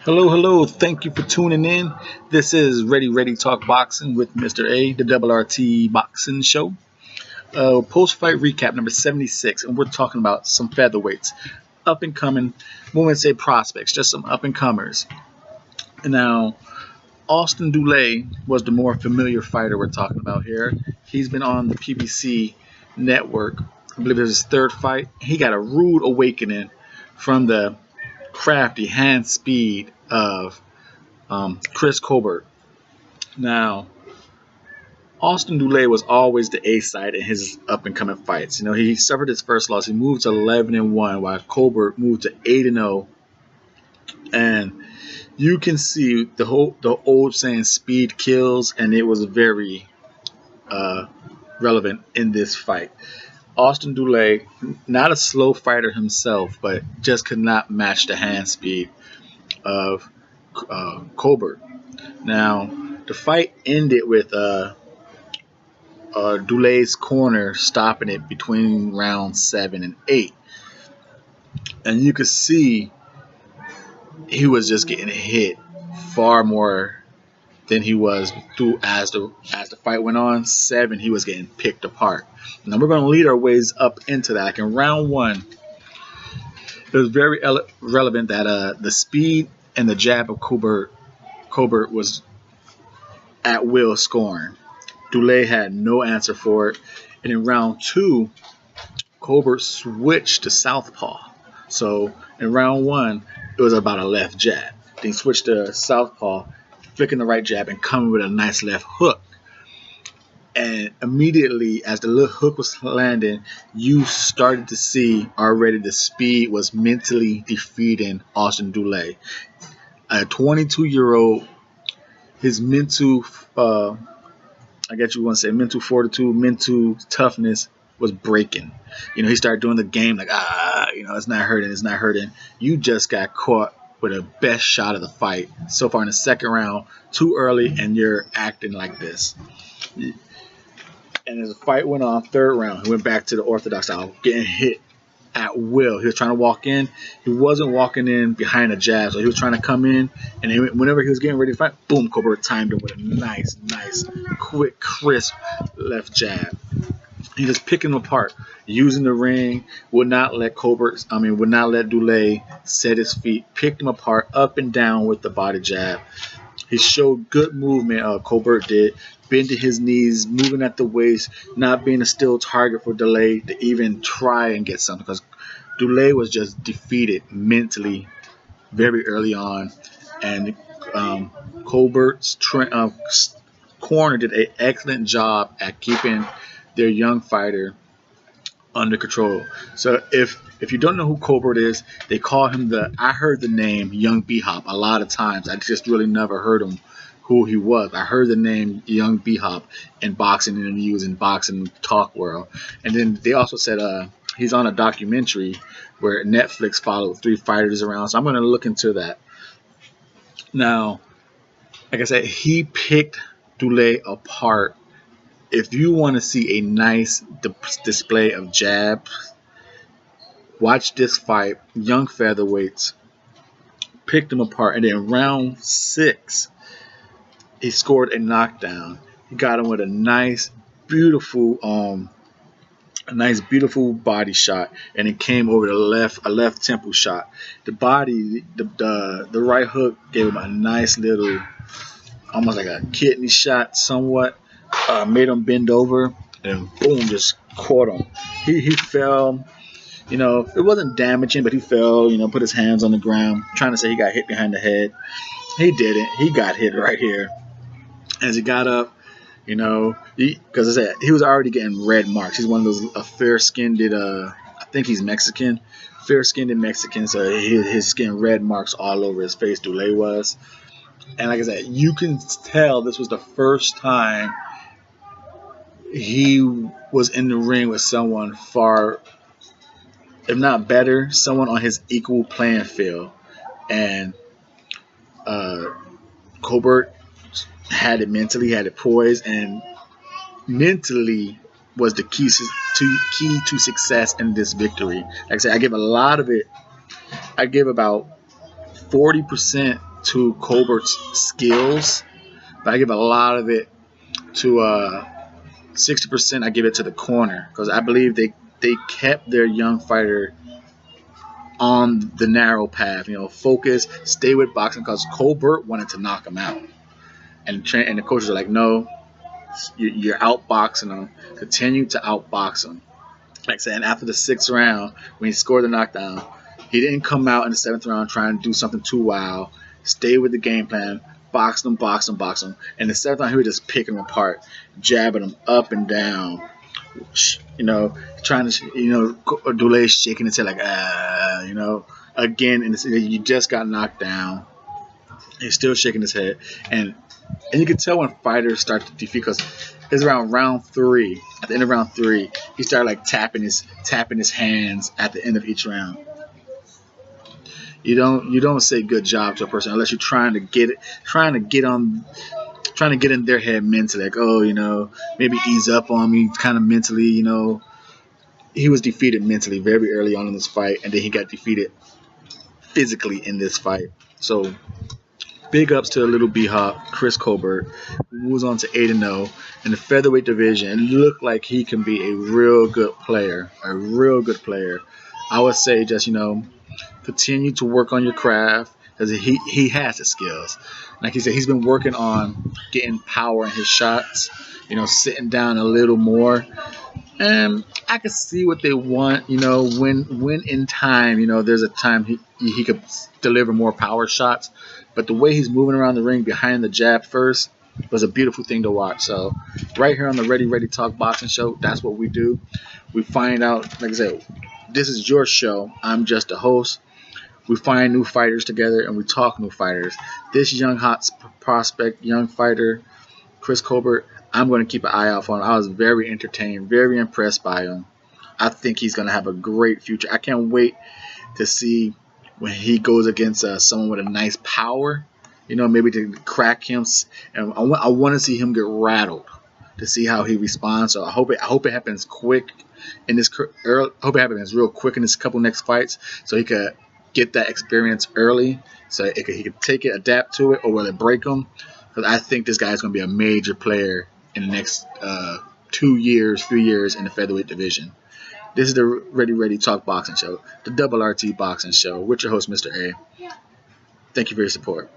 Hello, hello. Thank you for tuning in. This is Ready Talk Boxing with Mr.A, the Double RT Boxing Show. Post-fight recap number 76, and we're talking about some featherweights, up-and-coming, we wouldn't say prospects, just some up-and-comers. Now, Austin Dulay was the more familiar fighter we're talking about here. He's been on the PBC network. I believe it was his third fight. He got a rude awakening from the crafty hand speed of Chris Colbert. Now, Austin Dulay was always the A side in his up-and-coming fights. You know, he suffered his first loss. He moved to 11-1, while Colbert moved to 8-0. And you can see the old saying, "Speed kills," and it was very relevant in this fight. Austin Dulay, not a slow fighter himself, but just could not match the hand speed of Colbert. Now, the fight ended with Dulay's corner stopping it between rounds 7 and 8. And you could see he was just getting hit far more than he was through as the fight went on. 7, he was getting picked apart. Now we're going to lead our ways up into that. Like in round 1, it was very relevant that the speed and the jab of Colbert was at will scoring. Dulay had no answer for it. And in round 2, Colbert switched to southpaw. So in round 1, it was about a left jab. Then he switched to southpaw, flicking the right jab and coming with a nice left hook. And immediately, as the little hook was landing, you started to see already the speed was mentally defeating Austin Dulay. A 22-year-old, his mental, I guess you want to say mental fortitude, mental toughness was breaking. You know, he started doing the game like, it's not hurting. You just got caught with the best shot of the fight so far in the second round, too early, and you're acting like this. And as the fight went on, third round, he went back to the orthodox style, getting hit at will. He was trying to walk in. He wasn't walking in behind a jab, so he was trying to come in, and whenever he was getting ready to fight, boom, Colbert timed him with a nice, quick, crisp left jab. He just picking him apart, using the ring, would not let Dulay set his feet, picked him apart up and down with the body jab. He showed good movement, Colbert did, bending his knees, moving at the waist, not being a still target for Dulay to even try and get something, because Dulay was just defeated mentally very early on. And Colbert's corner did an excellent job at keeping their young fighter under control. So if you don't know who Colbert is, they call him I heard the name Young B-Hop a lot of times. I just really never heard who he was. I heard the name Young B-Hop in boxing interviews and boxing talk world. And then they also said he's on a documentary where Netflix followed 3 fighters around. So I'm going to look into that. Now, like I said, he picked Dulay apart. If you want to see a nice display of jabs, watch this fight. Young featherweights picked him apart, and then round 6, he scored a knockdown. He got him with a nice, beautiful body shot, and it came over a left temple shot. The right hook gave him a nice little, almost like a kidney shot, somewhat. Made him bend over, and boom, just caught him. He fell. You know, it wasn't damaging, but he fell. You know, put his hands on the ground, trying to say he got hit behind the head. He didn't. He got hit right here. As he got up, you know, because I said he was already getting red marks. He's one of those fair-skinned. I think he's Mexican, fair-skinned Mexican. So his skin red marks all over his face. Dulay was, and like I said, you can tell this was the first time he was in the ring with someone far, if not better, someone on his equal playing field. And Colbert had it mentally, had it poised, and mentally was the key to success in this victory. Like I said, I give a lot of it. I give about 40% to Colbert's skills, but I give a lot of it to 60%. I give it to the corner because I believe they kept their young fighter on the narrow path. Focus, stay with boxing, because Colbert wanted to knock him out, and the coaches are like, no, you're outboxing him. Continue to outbox him. Like I said, and after the 6th round, when he scored the knockdown, he didn't come out in the 7th round trying to do something too wild. Stay with the game plan. Box him. And the 7th round, he was just picking him apart, jabbing him up and down. Trying to, Dulay shaking his head like, again, and you just got knocked down. He's still shaking his head, and you can tell when fighters start to defeat, because it's around round 3. At the end of round 3, he started like tapping his hands at the end of each round. You don't say good job to a person unless you're trying to get in their head mentally, like, oh, maybe ease up on me, kind of mentally. He was defeated mentally very early on in this fight, and then he got defeated physically in this fight. So big ups to the little B-Hop, Chris Colbert, who moves on to 8-0 in the featherweight division. It looked like he can be a real good player. I would say just, continue to work on your craft, because he has the skills. Like he said, he's been working on getting power in his shots, sitting down a little more. And I can see what they want, when in time, there's a time he could deliver more power shots. But the way he's moving around the ring behind the jab first was a beautiful thing to watch. So right here on the Ready Talk Boxing Show, that's what we do. We find out, like I said, this is your show. I'm just a host. We find new fighters together and we talk new fighters. This young hot prospect, young fighter, Chris Colbert, I'm going to keep an eye out for him. I was very entertained, very impressed by him. I think he's going to have a great future. I can't wait to see when he goes against someone with a nice power, maybe to crack him. And I want to see him get rattled to see how he responds. So I hope it happens quick in this. I hope it happens real quick in this couple next fights, so he could get that experience early, so he could take it, adapt to it, or will it break him? Because I think this guy's going to be a major player in the next 2 years, 3 years in the featherweight division. This is the Ready Talk Boxing Show, the Double RT Boxing Show, with your host, Mr. A. Thank you for your support.